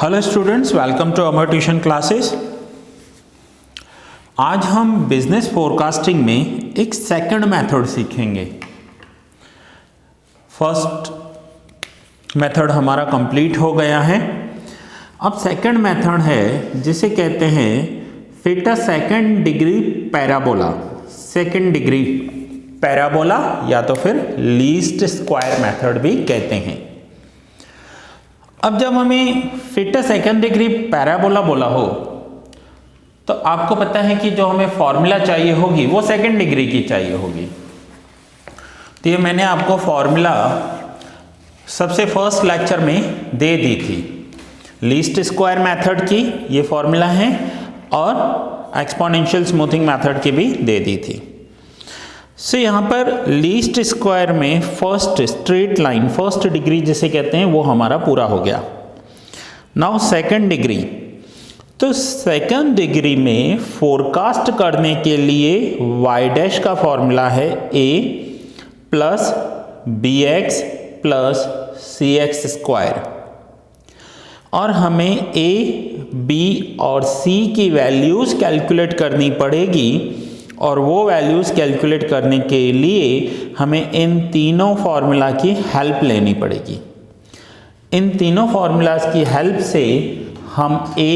Hello students, welcome to Amar tuition classes. आज हम business forecasting में एक सेकंड मेथड सीखेंगे। फर्स्ट मेथड हमारा कंप्लीट हो गया है। अब सेकंड मेथड है जिसे कहते हैं fit a second degree parabola. Second degree parabola या तो फिर लीस्ट स्क्वायर मेथड भी कहते हैं। अब जब हमें fit a second degree parabola बोला हो तो आपको पता है कि जो हमें फॉर्मूला चाहिए होगी वो सेकंड डिग्री की चाहिए होगी। तो ये मैंने आपको फॉर्मूला सबसे फर्स्ट लेक्चर में दे दी थी। लीस्ट स्क्वायर मेथड की ये फॉर्मूला है और एक्सपोनेंशियल स्मूथिंग मेथड की भी दे दी थी। सो यहाँ पर लीस्ट स्क्वायर में first straight line, first degree जिसे कहते हैं, वो हमारा पूरा हो गया। नाउ सेकंड डिग्री, तो सेकंड डिग्री में फोरकास्ट करने के लिए y डैश का फॉर्मूला है a plus B X plus C X square, और हमें a, b और c की वैल्यूज कैलकुलेट करनी पड़ेगी। और वो वैल्यूज कैलकुलेट करने के लिए हमें इन तीनों फार्मूला की हेल्प लेनी पड़ेगी। इन तीनों फार्मूलाज की हेल्प से हम a,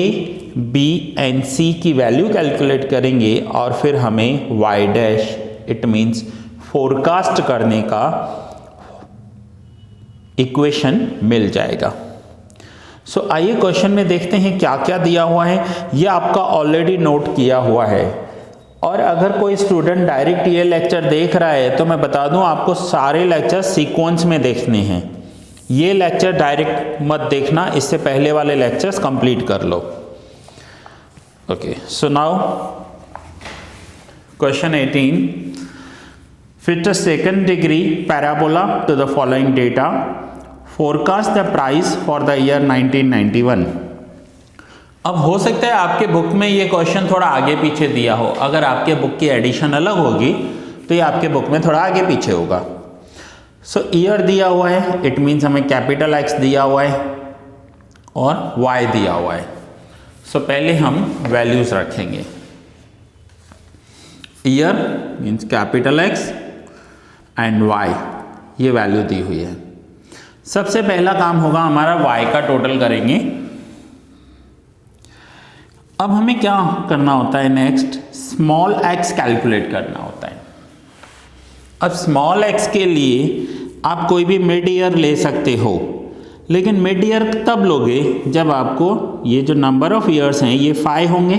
b एंड c की वैल्यू कैलकुलेट करेंगे और फिर हमें y dash, it means forecast करने का इक्वेशन मिल जाएगा। सो आइए क्वेश्चन में देखते हैं क्या क्या दिया हुआ है। ये आपका ऑलरेडी नोट किया हुआ है, और अगर कोई स्टूडेंट डायरेक्ट ये लेक्चर देख रहा है तो मैं बता दूं आपको सारे लेक्चर सीक्वेंस में देखने हैं। ये लेक्चर डायरेक्ट मत देखना, इससे पहले वाले लेक्चर्स कंप्लीट कर लो। Okay, so now question 18, fit a second degree parabola to the following data, forecast the price for the year 1991। अब हो सकता है आपके बुक में ये क्वेश्चन थोड़ा आगे पीछे दिया हो। अगर आपके बुक की एडिशन अलग होगी तो ये आपके बुक में थोड़ा आगे पीछे होगा। सो ईयर दिया हुआ है, इट मीन्स हमें कैपिटल एक्स दिया हुआ है और वाई दिया हुआ है। सो पहले हम वैल्यूज रखेंगे। Year means capital X and Y, ये वैल्यू दी हुई है। सबसे पहला काम होगा हमारा वाई का टोटल करेंगे। अब हमें क्या करना होता है, नेक्स्ट स्मॉल एक्स कैलकुलेट करना होता है। अब स्मॉल एक्स के लिए आप कोई भी मिड ईयर ले सकते हो, लेकिन मिड ईयर तब लोगे जब आपको ये जो नंबर ऑफ ईयर्स हैं ये 5 होंगे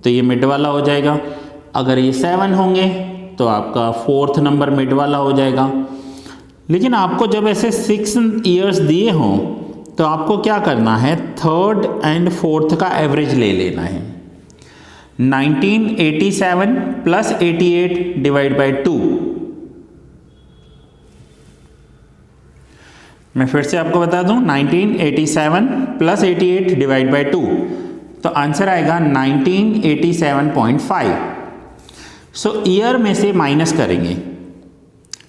तो ये मिड वाला हो जाएगा। अगर ये 7 होंगे तो आपका 4th नंबर मिड वाला हो जाएगा। लेकिन आपको जब ऐसे 6 ईयर्स दिए हों तो आपको क्या करना है, 3rd एंड 4th का एवरेज ले लेना है। 1987 प्लस 88 डिवाइड बाई 2। मैं फिर से आपको बता दूं, 1987 प्लस 88 डिवाइड बाई 2, तो आंसर आएगा 1987.5। सो ईयर में से माइनस करेंगे।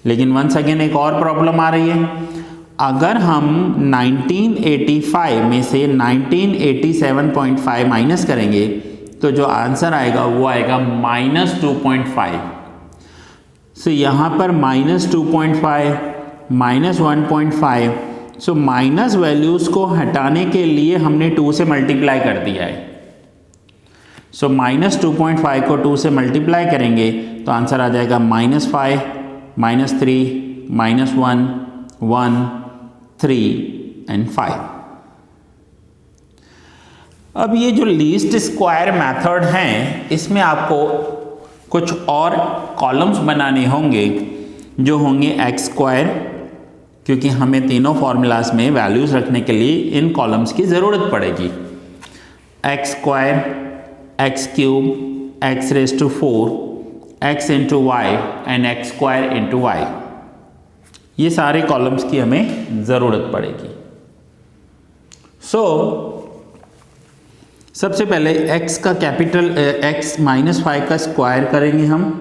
लेकिन वंस अगेन एक और प्रॉब्लम आ रही है। अगर हम 1985 में से 1987.5 माइनस करेंगे तो जो आंसर आएगा वो आएगा -2.5। सो यहाँ पर -2.5 -1.5, सो माइनस वैल्यूज को हटाने के लिए हमने 2 से मल्टीप्लाई कर दिया है। सो -2.5 को 2 से मल्टीप्लाई करेंगे तो आंसर आ जाएगा -5 -3 -1 1 3 एंड 5। अब ये जो लीस्ट स्क्वायर मेथड हैं, इसमें आपको कुछ और कॉलम्स बनाने होंगे जो होंगे एक्स स्क्वायर, क्योंकि हमें तीनों फॉर्मूलाज में वैल्यूज रखने के लिए इन कॉलम्स की ज़रूरत पड़ेगी। X square, x cube, X raise to 4, X into Y and x square into Y, ये सारे कॉलम्स की हमें ज़रूरत पड़ेगी। सो सबसे पहले x का कैपिटल x -5 का स्क्वायर करेंगे हम।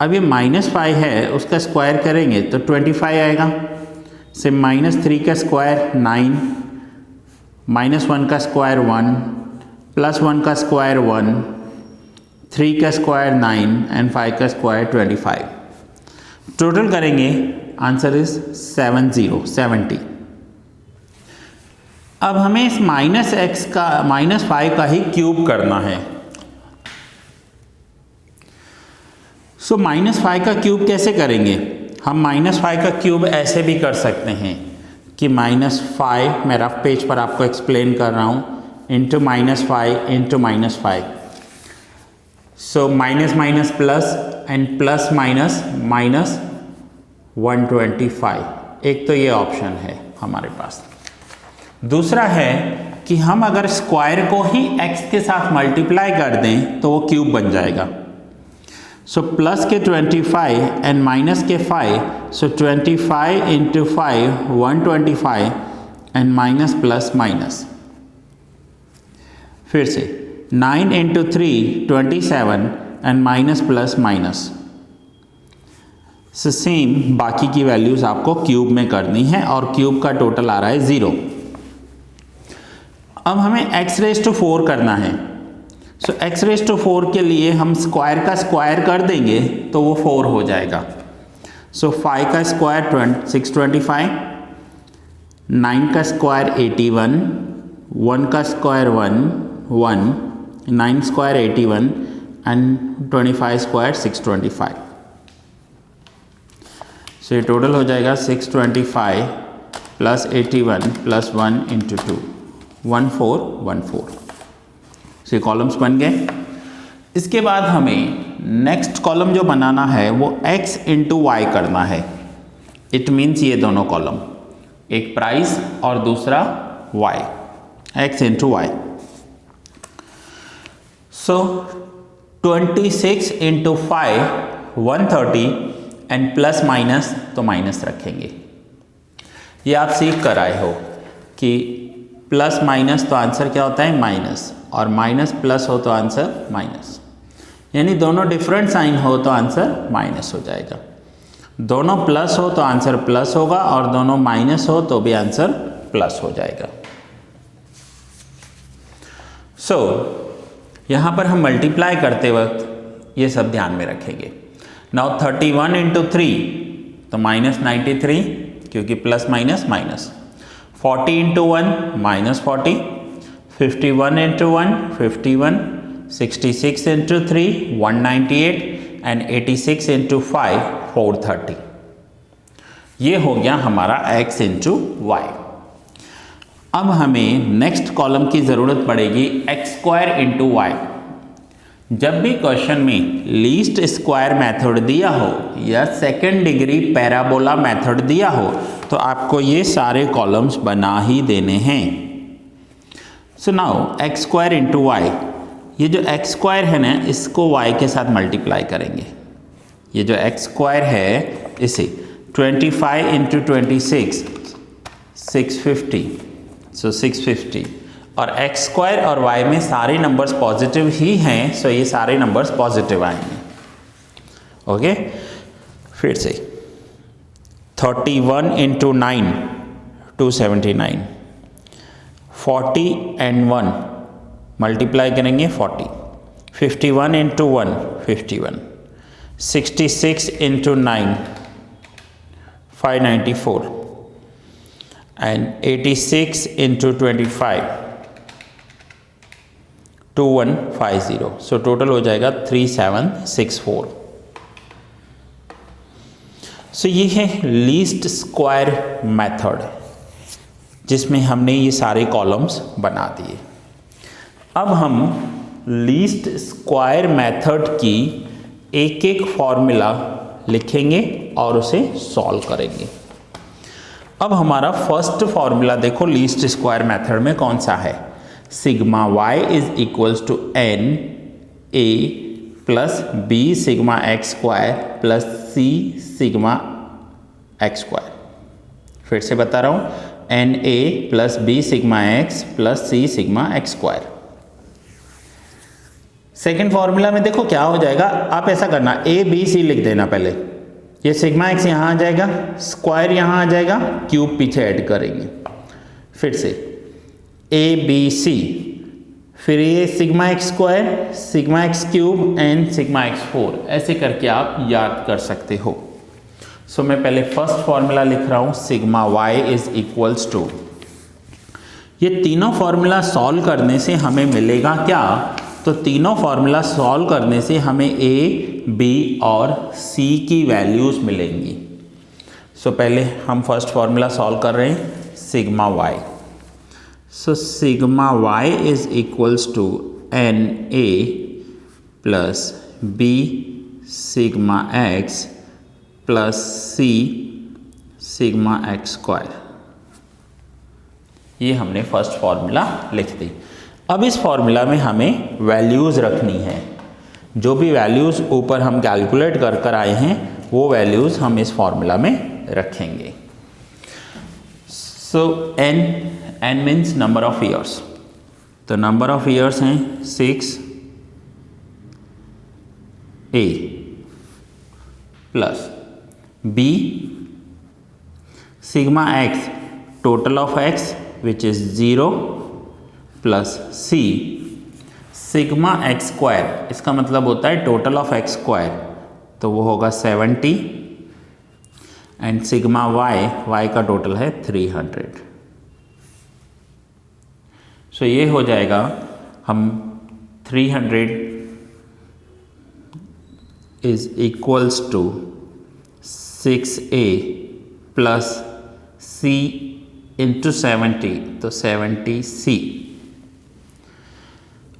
अब ये -5 है, उसका स्क्वायर करेंगे तो 25 आएगा। से -3 का स्क्वायर 9, -1 का स्क्वायर 1, +1 का स्क्वायर 1, 3 का स्क्वायर 9 एंड 5 का स्क्वायर 25। टोटल करेंगे, आंसर इज 70। अब हमें इस -5 का ही क्यूब करना है। सो -5 का क्यूब कैसे करेंगे? हम -5 का क्यूब ऐसे भी कर सकते हैं कि -5, मैं रफ पेज पर आपको एक्सप्लेन कर रहा हूँ, into -5 into -5। So minus plus and plus minus -125। एक तो ये ऑप्शन है हमारे पास। दूसरा है कि हम अगर स्क्वायर को ही x के साथ मल्टीप्लाई कर दें तो वो क्यूब बन जाएगा। सो प्लस के 25 एंड माइनस के 5, सो 25 into 5 125 and minus plus minus. फिर से 9 into 3 27 and minus plus minus. So same बाकी की वैल्यूज आपको क्यूब में करनी है और क्यूब का टोटल आ रहा है 0। अब हमें x⁴ करना है। सो x⁴ के लिए हम स्क्वायर का स्क्वायर कर देंगे तो वो 4 हो जाएगा। सो 5 का स्क्वायर 625, 9 का स्क्वायर 81, 1 का स्क्वायर 1, 9 स्क्वायर 81 एंड 25 स्क्वायर 625। सो ये टोटल हो जाएगा 625 प्लस 81 प्लस 1 इंटू 2, 1414। सो ये कॉलम्स बन गए। इसके बाद हमें नेक्स्ट कॉलम जो बनाना है वो x इंटू वाई करना है। इट मीन्स ये दोनों कॉलम, एक प्राइस और दूसरा y, x into Y. So 26 into 5 130 and plus minus तो माइनस रखेंगे। ये आप सीख कर आए हो कि प्लस माइनस तो आंसर क्या होता है माइनस, और माइनस प्लस हो तो आंसर माइनस, यानी दोनों डिफरेंट साइन हो तो आंसर माइनस हो जाएगा। दोनों प्लस हो तो आंसर प्लस होगा और दोनों माइनस हो तो भी आंसर प्लस हो जाएगा। सो यहाँ पर हम मल्टीप्लाई करते वक्त ये सब ध्यान में रखेंगे। नाउ 31 इंटू 3 तो -93 क्योंकि plus minus minus. 40 into 1 -40, 51 into 1 51, 66 into 3 198 and 86 into 5 430। ये हो गया हमारा x इंटू वाई। अब हमें नेक्स्ट कॉलम की ज़रूरत पड़ेगी x² इंटू वाई। जब भी क्वेश्चन में लीस्ट स्क्वायर मेथड दिया हो या सेकेंड डिग्री पैराबोला मेथड दिया हो तो आपको ये सारे कॉलम्स बना ही देने हैं। So now x² into Y, ये जो x² है ना इसको y के साथ मल्टीप्लाई करेंगे। ये जो x² है इसे 25 इंटू 26 650, सो 650, और x² और y में सारे नंबर्स पॉजिटिव ही हैं, सो ये सारे नंबर्स पॉजिटिव आएंगे। ओके, फिर से 31 इंटू 9 279, 40 एंड 1 मल्टीप्लाई करेंगे 40, 51 into 1 51, 66 into 9 594 and 86 into 25 2150। So total हो जाएगा 3764। सो ये है लीस्ट स्क्वायर मेथड जिसमें हमने ये सारे कॉलम्स बना दिए। अब हम लीस्ट स्क्वायर मेथड की एक एक फॉर्मूला लिखेंगे और उसे सॉल्व करेंगे। अब हमारा फर्स्ट फॉर्मूला देखो लीस्ट स्क्वायर मेथड में कौन सा है। Sigma y is equals to n a plus b sigma x square plus c sigma x square. फिर से बता रहा हूँ, n a plus b sigma x plus c sigma x square. Second formula में देखो क्या हो जाएगा, आप ऐसा करना a b c लिख देना पहले। ये सिग्मा x यहाँ आ जाएगा, स्क्वायर यहाँ आ जाएगा, क्यूब पीछे ऐड करेंगे। फिर से ABC, फिर ये sigma x square, sigma x cube and sigma x 4, ऐसे करके आप याद कर सकते हो। सो मैं पहले फर्स्ट फॉर्मूला लिख रहा हूँ, sigma Y is equals to, ये तीनों फॉर्मूला सॉल्व करने से हमें मिलेगा क्या, तो तीनों फॉर्मूला सॉल्व करने से हमें ए, बी और सी की वैल्यूज़ मिलेंगी। सो पहले हम फर्स्ट फॉर्मूला सॉल्व कर रहे हैं, sigma Y. So sigma Y is equals to N A plus B sigma X plus C sigma x square. ये हमने फर्स्ट फॉर्मूला लिख दी। अब इस फॉर्मूला में हमें वैल्यूज़ रखनी है, जो भी वैल्यूज़ ऊपर हम कैलकुलेट कर कर आए हैं वो वैल्यूज़ हम इस फॉर्मूला में रखेंगे। So n means number of years, तो नंबर ऑफ ईयर्स हैं 6A plus B sigma x total of x which is 0 plus C sigma x square, इसका मतलब होता है टोटल ऑफ एक्स स्क्वायर, तो वो होगा 70 एंड सिग्मा वाई का टोटल है 300। सो ये हो जाएगा, हम 300 is equals to 6A plus C into 70, तो 70C।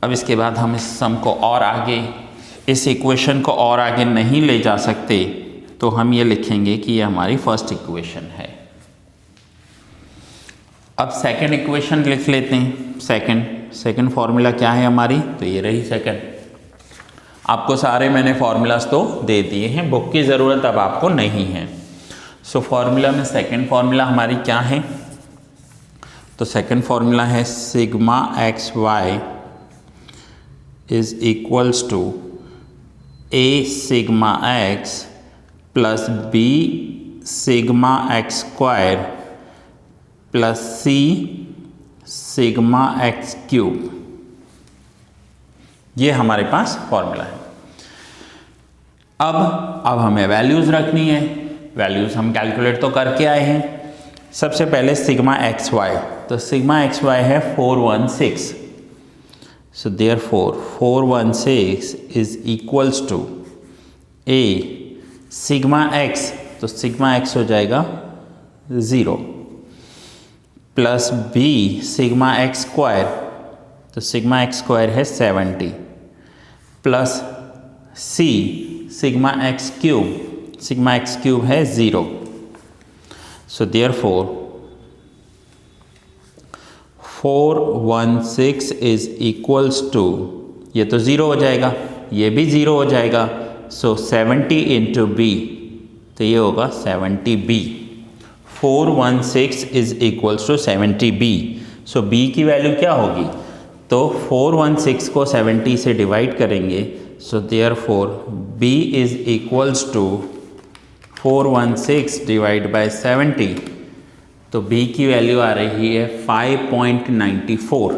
अब इसके बाद हम इस सम को और आगे, इस इक्वेशन को और आगे नहीं ले जा सकते, तो हम ये लिखेंगे कि ये हमारी फर्स्ट इक्वेशन है। अब सेकंड इक्वेशन लिख लेते हैं। सेकंड फॉर्मूला क्या है हमारी, तो ये रही सेकंड। आपको सारे मैंने फॉर्मूलाज तो दे दिए हैं, बुक की ज़रूरत अब आपको नहीं है। सो फॉर्मूला में सेकंड फॉर्मूला हमारी क्या है, तो सेकंड फॉर्मूला है sigma X Y is equals to A sigma X plus B sigma x square plus C sigma x cube. ये हमारे पास फॉर्मूला है। अब हमें वैल्यूज़ रखनी है। वैल्यूज़ हम कैलकुलेट तो करके आए हैं। सबसे पहले सिग्मा एक्स वाई, तो सिग्मा एक्स वाई है 416। So therefore 416 is equals to A sigma X, तो सिग्मा एक्स हो जाएगा 0 plus B sigma x square, तो सिग्मा एक्स स्क्वायर है 70 plus C sigma x cube है 0। So therefore 416 is equals to, ये तो 0 हो जाएगा, ये भी 0 हो जाएगा, सो 70 इंटू बी, तो ये होगा 70B। 416 is equals to 70B। So B की वैल्यू क्या होगी, तो 416 को 70 से डिवाइड करेंगे, so therefore B is equals to 416 divide by 70, तो B की वैल्यू आ रही है 5.94।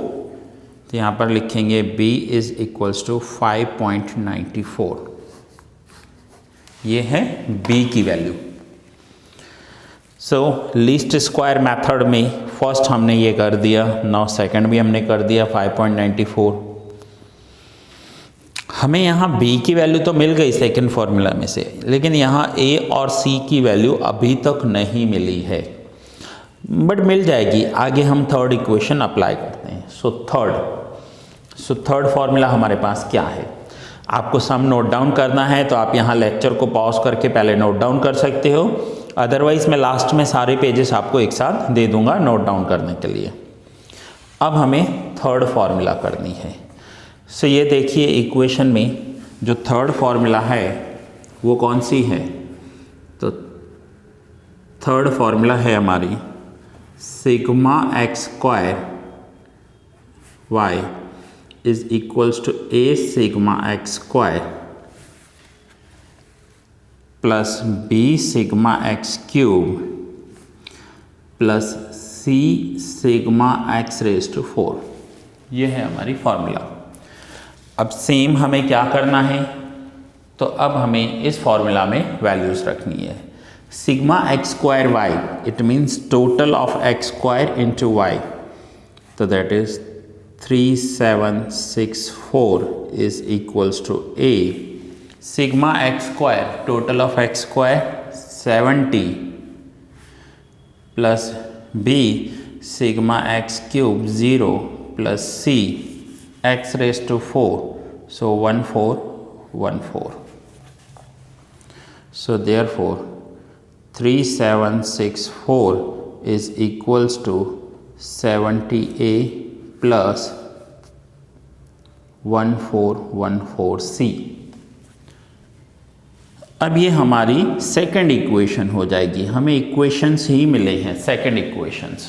तो यहाँ पर लिखेंगे B इज इक्वल्स टू 5.94। ये है B की वैल्यू। सो लीस्ट स्क्वायर मेथड में फर्स्ट हमने ये कर दिया, नाउ सेकंड भी हमने कर दिया 5.94। हमें यहाँ B की वैल्यू तो मिल गई सेकंड फॉर्मूला में से, लेकिन यहाँ A और C की वैल्यू अभी तक नहीं मिली है, बट मिल जाएगी। आगे हम थर्ड इक्वेशन अप्लाई करते हैं। सो थर्ड फॉर्मूला हमारे पास क्या है, आपको सम नोट डाउन करना है तो आप यहाँ लेक्चर को पॉज करके पहले नोट डाउन कर सकते हो, अदरवाइज मैं लास्ट में सारे पेजेस आपको एक साथ दे दूंगा नोट डाउन करने के लिए। अब हमें थर्ड फॉर्मूला करनी है। सो ये देखिए इक्वेशन में जो थर्ड फॉर्मूला है वो कौन सी है, तो थर्ड फॉर्मूला है हमारी sigma x square Y is equals to A sigma x square plus B sigma x cube plus C c sigma x raise to 4। ये है हमारी फॉर्मूला। अब सेम हमें क्या करना है, तो अब हमें इस फॉर्मूला में वैल्यूज रखनी है। Sigma x square y, it means total of x square into y, तो that is 3764 is equals to A sigma x square, total of x square 70 plus B sigma x cube 0 plus C x raise to 4, so 1414. So therefore 3764 is equals to 70A plus 1414C. अब ये हमारी second equation हो जाएगी। हमें equations ही मिले हैं, second equations.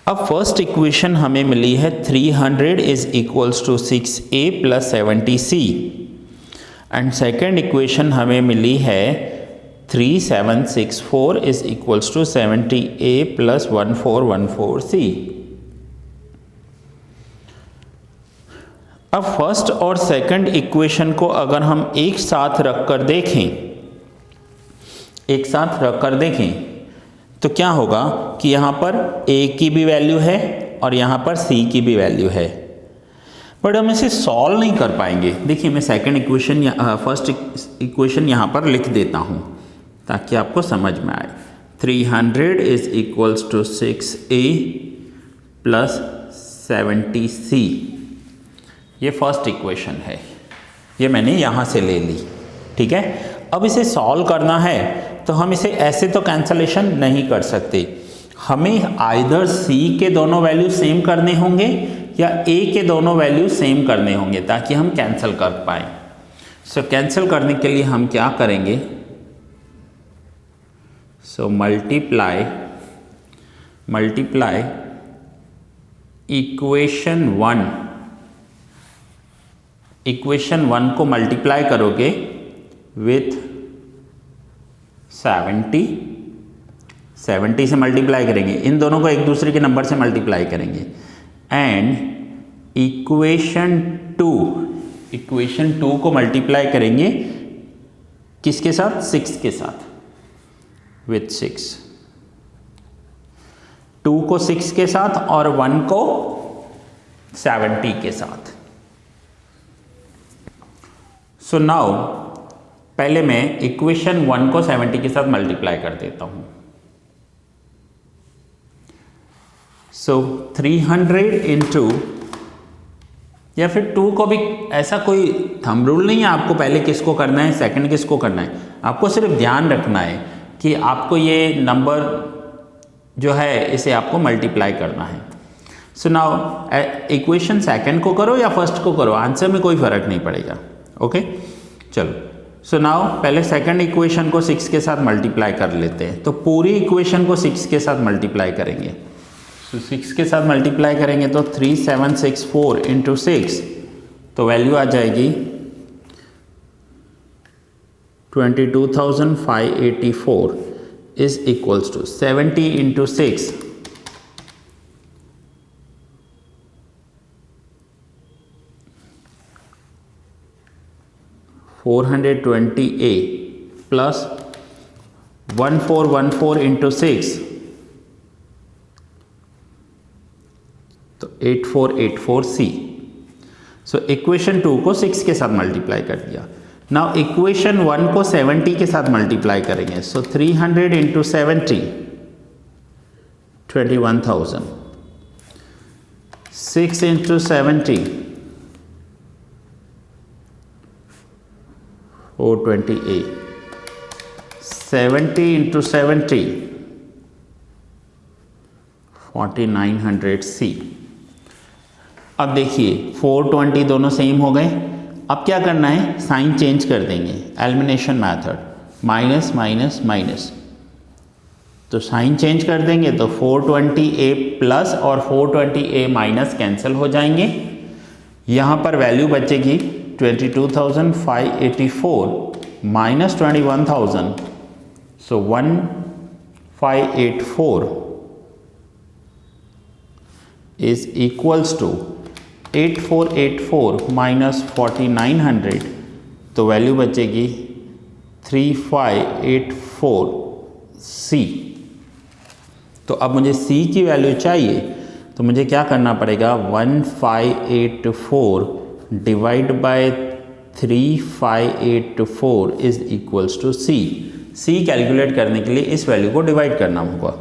अब फर्स्ट इक्वेशन हमें मिली है 300 is equals to 6A plus 70C, and second equation हमें मिली है 3764 is equals to 70A plus 1414C। अब फर्स्ट और सेकंड इक्वेशन को अगर हम एक साथ रखकर देखें, तो क्या होगा कि यहाँ पर A की भी वैल्यू है और यहाँ पर C की भी वैल्यू है, बट हम इसे सॉल्व नहीं कर पाएंगे। देखिए मैं सेकंड इक्वेशन फर्स्ट इक्वेशन यहाँ पर लिख देता हूँ ताकि आपको समझ में आए। 300 is equals to 6A plus 70C, ये फर्स्ट इक्वेशन है, ये मैंने यहाँ से ले ली, ठीक है। अब इसे सॉल्व करना है तो हम इसे ऐसे तो कैंसलेशन नहीं कर सकते, हमें आइदर C के दोनों वैल्यू सेम करने होंगे या A के दोनों वैल्यू सेम करने होंगे ताकि हम कैंसिल कर पाए। सो कैंसिल करने के लिए हम क्या करेंगे, सो मल्टीप्लाई इक्वेशन 1 को मल्टीप्लाई करोगे विथ 70 से मल्टीप्लाई करेंगे, इन दोनों को एक दूसरे के नंबर से मल्टीप्लाई करेंगे, एंड इक्वेशन 2 को मल्टीप्लाई करेंगे किसके साथ, 6 के साथ, विथ 6, 2 को 6 के साथ और 1 को 70 के साथ। सो नाउ पहले मैं इक्वेशन 1 को 70 के साथ मल्टीप्लाई कर देता हूं। सो 300 इंटू, या फिर 2 को भी, ऐसा कोई थंब रूल नहीं है आपको पहले किसको करना है सेकंड किसको करना है, आपको सिर्फ ध्यान रखना है कि आपको ये नंबर जो है इसे आपको मल्टीप्लाई करना है। सो नाउ इक्वेशन सेकंड को करो या फर्स्ट को करो, आंसर में कोई फर्क नहीं पड़ेगा, ओके चलो। सो नाउ पहले सेकंड इक्वेशन को 6 के साथ मल्टीप्लाई कर लेते हैं, तो पूरी इक्वेशन को 6 के साथ मल्टीप्लाई करेंगे। सो 6 के साथ मल्टीप्लाई करेंगे तो 3764 इंटू 6, तो वैल्यू आ जाएगी 22,584 is equals to 70 into 6, 420A plus 1414 into 6, तो 8484C। सो इक्वेशन 2 को 6 के साथ मल्टीप्लाई कर दिया। नाउ इक्वेशन 1 को 70 के साथ मल्टीप्लाई करेंगे, सो 300 इंटू 70, 21,000, 6 इंटू 70, 428, 70 इंटू 70, 4900C। अब देखिए 420 दोनों सेम हो गए, अब क्या करना है, साइन चेंज कर देंगे, elimination method, minus minus minus, तो साइन चेंज कर देंगे तो 420A प्लस और 420A माइनस कैंसिल हो जाएंगे, यहाँ पर वैल्यू बचेगी 22,584 minus 21,000, so 1584 is equals to 8484 minus 4900, तो वैल्यू बचेगी 3584C। तो अब मुझे C की वैल्यू चाहिए, तो मुझे क्या करना पड़ेगा, 1584 divide by 3584 is equals to C। C calculate करने के लिए इस वैल्यू को डिवाइड करना होगा।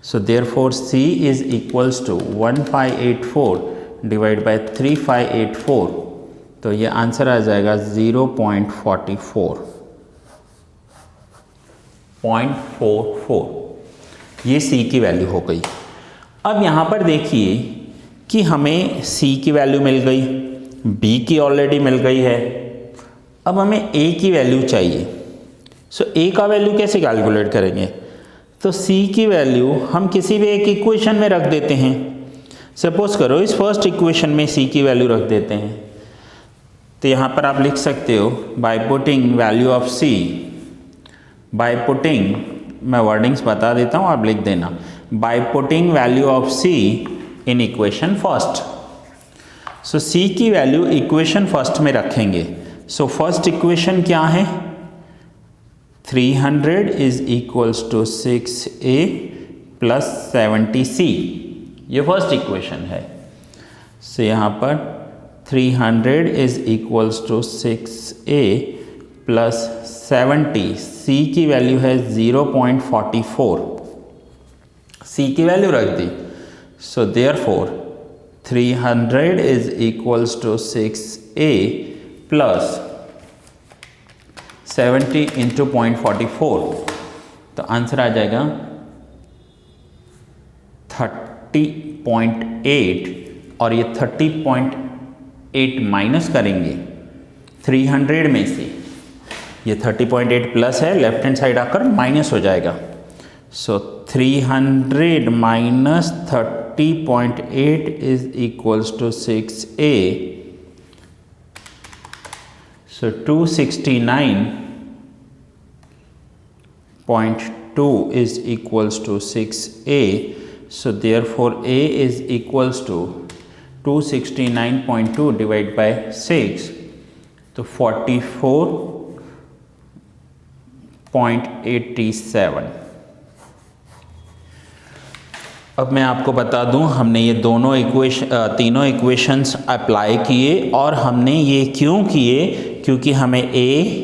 So therefore C is equals to 1584 divide by 3584, तो ये आंसर आ जाएगा 0.44। ये C की वैल्यू हो गई। अब यहाँ पर देखिए कि हमें C की वैल्यू मिल गई, B की ऑलरेडी मिल गई है, अब हमें A की वैल्यू चाहिए। सो A का वैल्यू कैसे कैलकुलेट करेंगे, तो C की वैल्यू हम किसी भी एक इक्वेशन में रख देते हैं। सपोज करो इस फर्स्ट इक्वेशन में C की वैल्यू रख देते हैं, तो यहाँ पर आप लिख सकते हो by putting value of C, by putting, मैं वर्डिंग्स बता देता हूँ, आप लिख देना, by putting value of C in equation first. So C की वैल्यू इक्वेशन फर्स्ट में रखेंगे। सो फर्स्ट इक्वेशन क्या है, 300 is equals to 6A plus 70C, ये फर्स्ट इक्वेशन है। सो यहाँ पर 300 is equals to 6A plus 70, C की वैल्यू है 0.44, C की वैल्यू रख दी। So therefore 300 is equals to 6A plus 70 into 0.44, तो आंसर आ जाएगा 30.8, और ये 30.8 माइनस करेंगे 300 में से, ये 30.8 प्लस है, लेफ्ट हैंड साइड आकर माइनस हो जाएगा। So 300 minus 30.8 is equals to 6A, so 269.2 is equals to 6A, so therefore A is equals to 269.2 divided by 6, तो 44.87। अब मैं आपको बता दूं, हमने ये दोनों तीनों इक्वेशंस अप्लाई किए, और हमने ये क्यों किए, क्योंकि हमें A,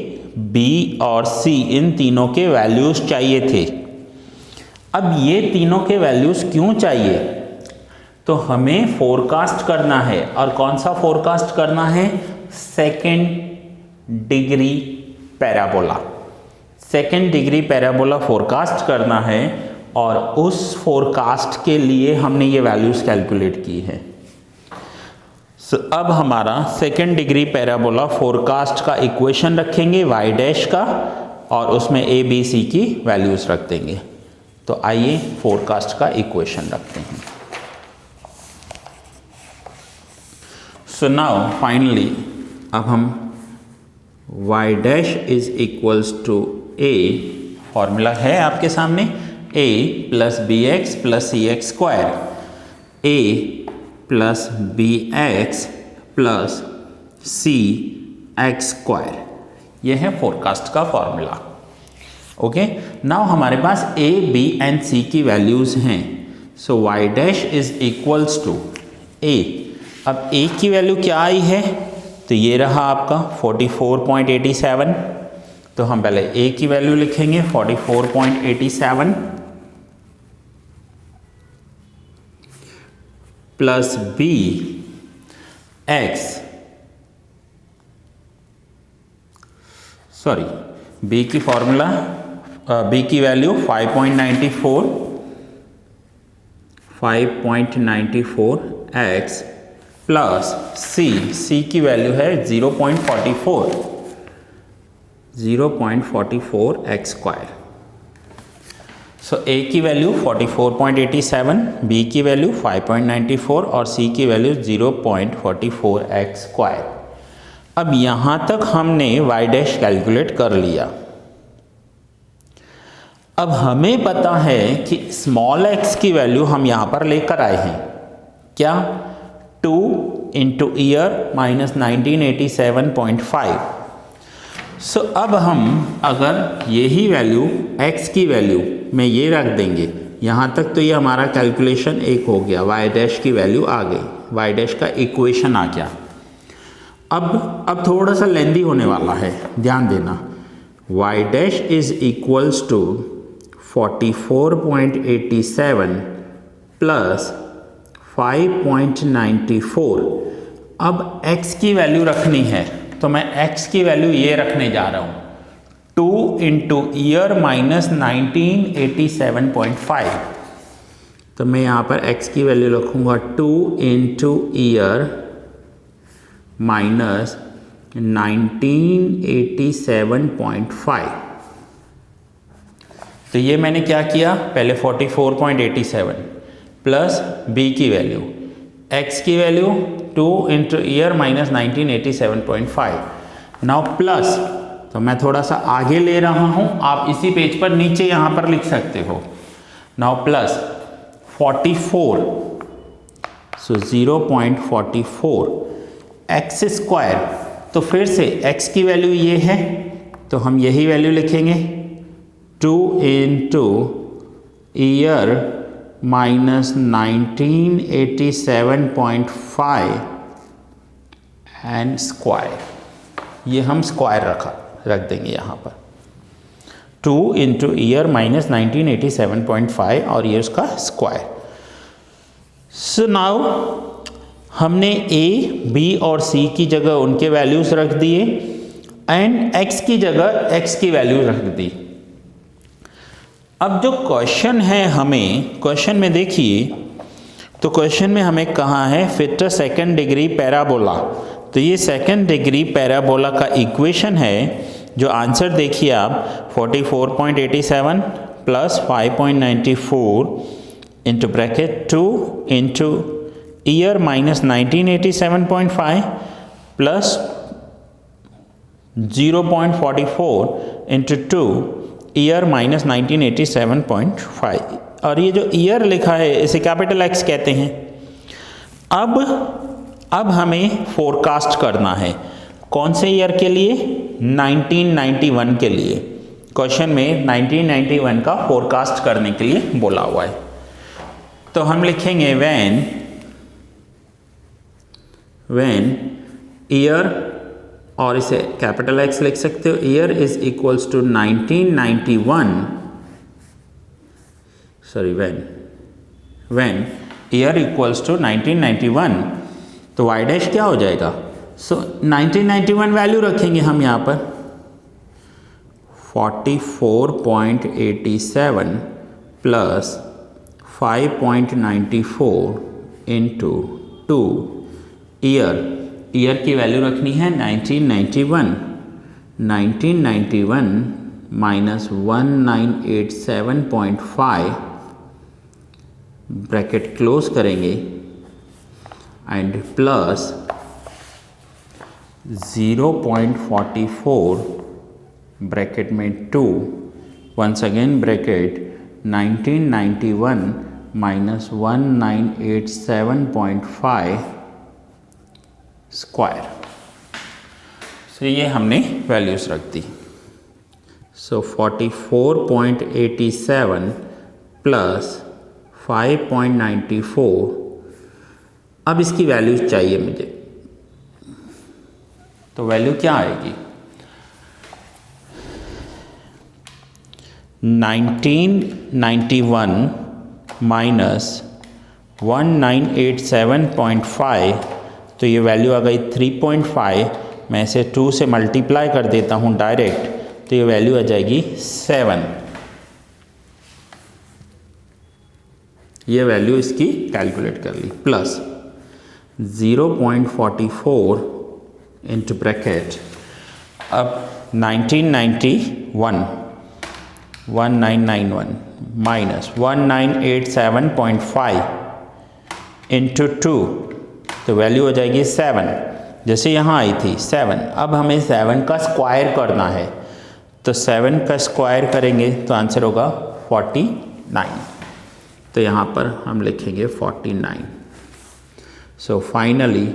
B और C इन तीनों के वैल्यूज़ चाहिए थे। अब ये तीनों के वैल्यूज़ क्यों चाहिए, तो हमें फोरकास्ट करना है, और कौन सा फोरकास्ट करना है, second degree parabola. Second degree parabola forecast करना है, और उस फोरकास्ट के लिए हमने ये वैल्यूज़ कैलकुलेट की है। अब हमारा सेकेंड डिग्री पैराबोला फोरकास्ट का इक्वेशन रखेंगे y डैश का, और उसमें A, B, C की वैल्यूज़ रख देंगे। तो आइए फोरकास्ट का इक्वेशन रखते हैं। सो नाउ फाइनली अब हम y dash is equals to A, formula है आपके सामने, A plus BX plus CX square, A plus BX plus CX square, यह है फोरकास्ट का फॉर्मूला। ओके, नाउ हमारे पास A, B एंड C की वैल्यूज़ हैं। So y dash is equals to A। अब A की वैल्यू क्या आई है, तो ये रहा आपका 44.87, तो हम पहले A की वैल्यू लिखेंगे 44.87 प्लस BX, सॉरी B की फॉर्मूला, B की वैल्यू 5.94x प्लस C की वैल्यू है 0.44x स्क्वायर। सो A की वैल्यू 44.87, B की वैल्यू 5.94 और C की वैल्यू 0.44x स्क्वायर। अब यहाँ तक हमने y डैश कैलकुलेट कर लिया। अब हमें पता है कि स्मॉल x की वैल्यू हम यहाँ पर लेकर आए हैं, क्या 2 इंटू ईयर माइनस 1987.5। सो अब हम अगर यही वैल्यू x की वैल्यू में ये रख देंगे यहाँ तक, तो ये हमारा कैलकुलेशन एक हो गया, y डैश की वैल्यू आ गई, y डैश का इक्वेशन आ गया। अब थोड़ा सा लेंदी होने वाला है, ध्यान देना। y dash is equals to 44.87 plus 5.94। अब x की वैल्यू रखनी है तो मैं x की वैल्यू ये रखने जा रहा हूँ 2 इंटू ईयर माइनस 1987.5। तो मैं यहाँ पर x की वैल्यू रखूँगा 2 इंटू ईयर माइनस 1987.5। तो ये मैंने क्या किया, पहले 44.87 प्लस b की वैल्यू, x की value 2 into year minus 1987.5। Now plus, तो मैं थोड़ा सा आगे ले रहा हूँ, आप इसी पेज पर नीचे यहाँ पर लिख सकते हो। नाउ प्लस 44, सो 0.44 एक्स स्क्वायर। तो फिर से x की वैल्यू ये है तो हम यही वैल्यू लिखेंगे 2 into year minus 1987.5 and square. ये हम स्क्वायर रख देंगे यहाँ पर 2 इंटू ईयर माइनस 1987.5 और ये उसका स्क्वायर। सो नाउ हमने a, b और c की जगह उनके वैल्यूज रख दिए एंड x की जगह x की वैल्यू रख दी। अब जो क्वेश्चन है, हमें क्वेश्चन में देखिए, तो क्वेश्चन में हमें कहा है fit a second degree parabola. तो ये सेकंड डिग्री पैराबोला का इक्वेशन है, जो आंसर देखिए आप 44.87 plus 5.94 into bracket 2 into year minus 1987.5 plus 0.44 into 2 year minus 1987.5। और ये जो ईयर लिखा है इसे कैपिटल X कहते हैं। अब हमें फोरकास्ट करना है, कौन से ईयर के लिए, 1991 के लिए। क्वेश्चन में 1991 का फोरकास्ट करने के लिए बोला हुआ है। तो हम लिखेंगे व्हेन ईयर, और इसे कैपिटल X लिख सकते हो, year is equals to 1991, sorry when year equals to 1991, तो y डैश क्या हो जाएगा। सो 1991 वैल्यू रखेंगे हम यहाँ पर 44.87 प्लस 5.94 इंटू 2 ईयर की वैल्यू रखनी है 1991 माइनस 1987.5 ब्रैकेट क्लोज करेंगे एंड प्लस 0.44 ब्रैकेट में 2, once again bracket 1991 minus 1987.5 square. So ये हमने वैल्यूज रख दी। सो 44.87 प्लस 5.94, अब इसकी वैल्यूज चाहिए मुझे, तो वैल्यू क्या आएगी, 1991 माइनस 1987.5, तो ये वैल्यू आ गई 3.5। मैं इसे 2 से मल्टीप्लाई कर देता हूँ डायरेक्ट, तो ये वैल्यू आ जाएगी 7। ये वैल्यू इसकी कैलकुलेट कर ली, प्लस 0.44 इंटू ब्रैकेट, अब 1991 माइनस 1987.5 इंटू 2, तो वैल्यू हो जाएगी 7, जैसे यहाँ आई थी 7। अब हमें 7 का स्क्वायर करना है, तो 7 का स्क्वायर करेंगे तो आंसर होगा 49। तो यहाँ पर हम लिखेंगे 49। So finally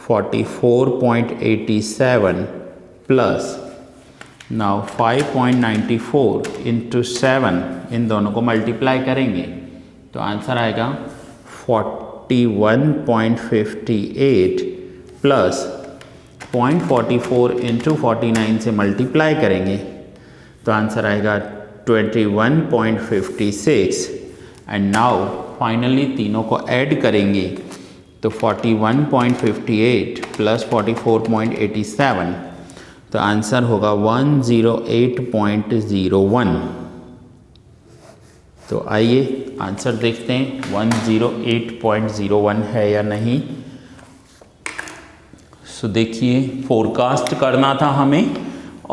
44.87 plus now 5.94 into 7, इन दोनों को मल्टीप्लाई करेंगे तो आंसर आएगा 41.58 प्लस 0.44 इंटू 49 से मल्टीप्लाई करेंगे तो आंसर आएगा 21.56 एंड नाउ फाइनली तीनों को ऐड करेंगे तो 41.58 प्लस 44.87 तो आंसर होगा 108.01। तो आइए आंसर देखते हैं 108.01 है या नहीं। सो देखिए फोरकास्ट करना था हमें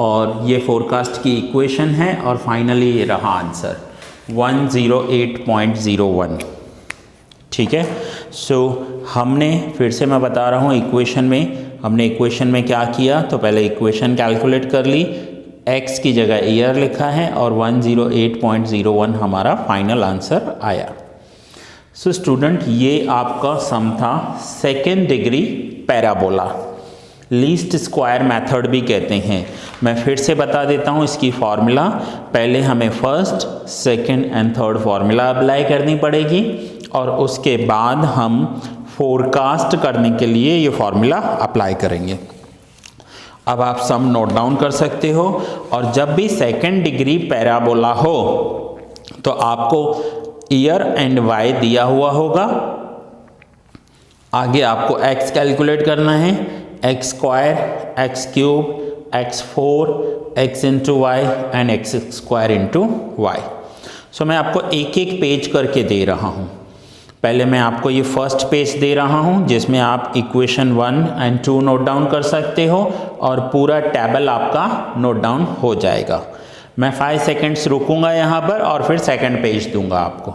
और ये फोरकास्ट की इक्वेशन है और फाइनली ये रहा आंसर 108.01। ठीक है। सो हमने फिर से मैं बता रहा हूँ हमने इक्वेशन में क्या किया, तो पहले इक्वेशन कैलकुलेट कर ली, x की जगह ईयर लिखा है और 108.01 हमारा फाइनल आंसर आया। सो स्टूडेंट ये आपका सम था second degree parabola, least square method भी कहते हैं। मैं फिर से बता देता हूँ इसकी फॉर्मूला। पहले हमें first, second and third formula apply करनी पड़ेगी और उसके बाद हम फोरकास्ट करने के लिए ये फॉर्मूला अप्लाई करेंगे। अब आप सम नोट डाउन कर सकते हो और जब भी सेकंड डिग्री पैराबोला हो तो आपको ईयर एंड वाई दिया हुआ होगा, आगे आपको x कैलकुलेट करना है, x square, x cube, x4, x into Y and x square into Y. So मैं आपको एक एक पेज करके दे रहा हूँ। पहले मैं आपको ये फर्स्ट पेज दे रहा हूँ जिसमें आप इक्वेशन 1 एंड 2 नोट डाउन कर सकते हो और पूरा टेबल आपका नोट डाउन हो जाएगा। मैं 5 सेकेंड्स रुकूंगा यहाँ पर और फिर सेकंड पेज दूंगा आपको।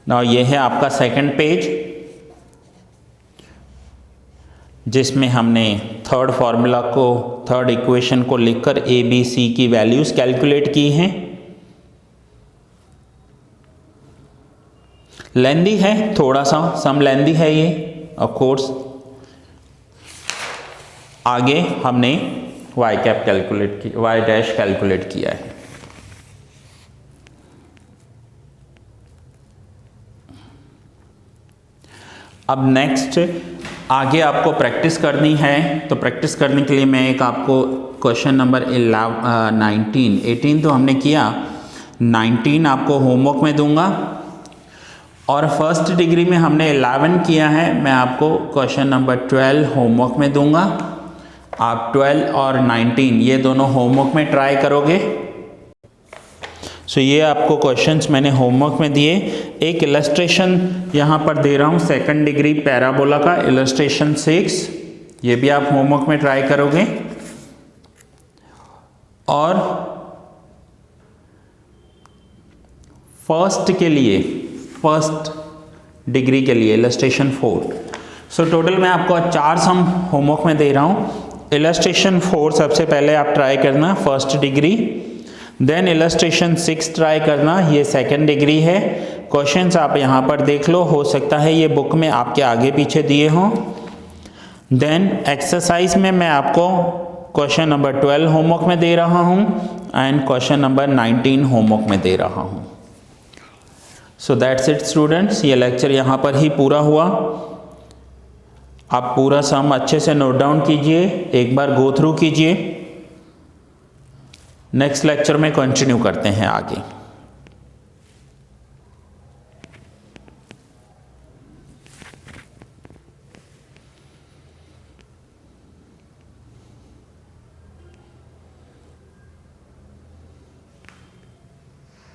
नाउ ये है आपका सेकंड पेज जिसमें हमने थर्ड इक्वेशन को लिखकर ए बी सी की वैल्यूज कैलकुलेट की हैं। लेंदी है थोड़ा सा, सम लेंदी है ये ऑफ कोर्स। आगे हमने वाई कैप कैलकुलेट की, वाई डैश कैलकुलेट किया है। अब नेक्स्ट आगे आपको प्रैक्टिस करनी है, तो प्रैक्टिस करने के लिए मैं एक आपको क्वेश्चन नंबर 18 तो हमने किया, 19 आपको होमवर्क में दूंगा और फर्स्ट डिग्री में हमने 11 किया है। मैं आपको क्वेश्चन नंबर 12 होमवर्क में दूंगा। आप 12 और 19 ये दोनों होमवर्क में ट्राई करोगे। सो ये आपको क्वेश्चंस मैंने होमवर्क में दिए। एक इलस्ट्रेशन यहाँ पर दे रहा हूँ सेकंड डिग्री पैराबोला का, इलस्ट्रेशन 6, ये भी आप होमवर्क में ट्राई करोगे। और फर्स्ट डिग्री के लिए इलस्ट्रेशन 4। सो टोटल मैं आपको 4 सम होमवर्क में दे रहा हूँ। इलस्ट्रेशन 4 सबसे पहले आप ट्राई करना, first degree. Then illustration 6 try करना, ये सेकंड डिग्री है। क्वेश्चंस आप यहाँ पर देख लो, हो सकता है ये बुक में आपके आगे पीछे दिए हों। देन एक्सरसाइज में मैं आपको क्वेश्चन नंबर 12 होमवर्क में दे रहा हूँ एंड क्वेश्चन नंबर 19 होमवर्क में दे रहा हूँ। सो दैट्स इट स्टूडेंट्स, ये लेक्चर यहाँ पर ही पूरा हुआ। आप पूरा सम अच्छे से नोट डाउन कीजिए, एक बार गो थ्रू कीजिए। नेक्स्ट लेक्चर में कंटिन्यू करते हैं आगे।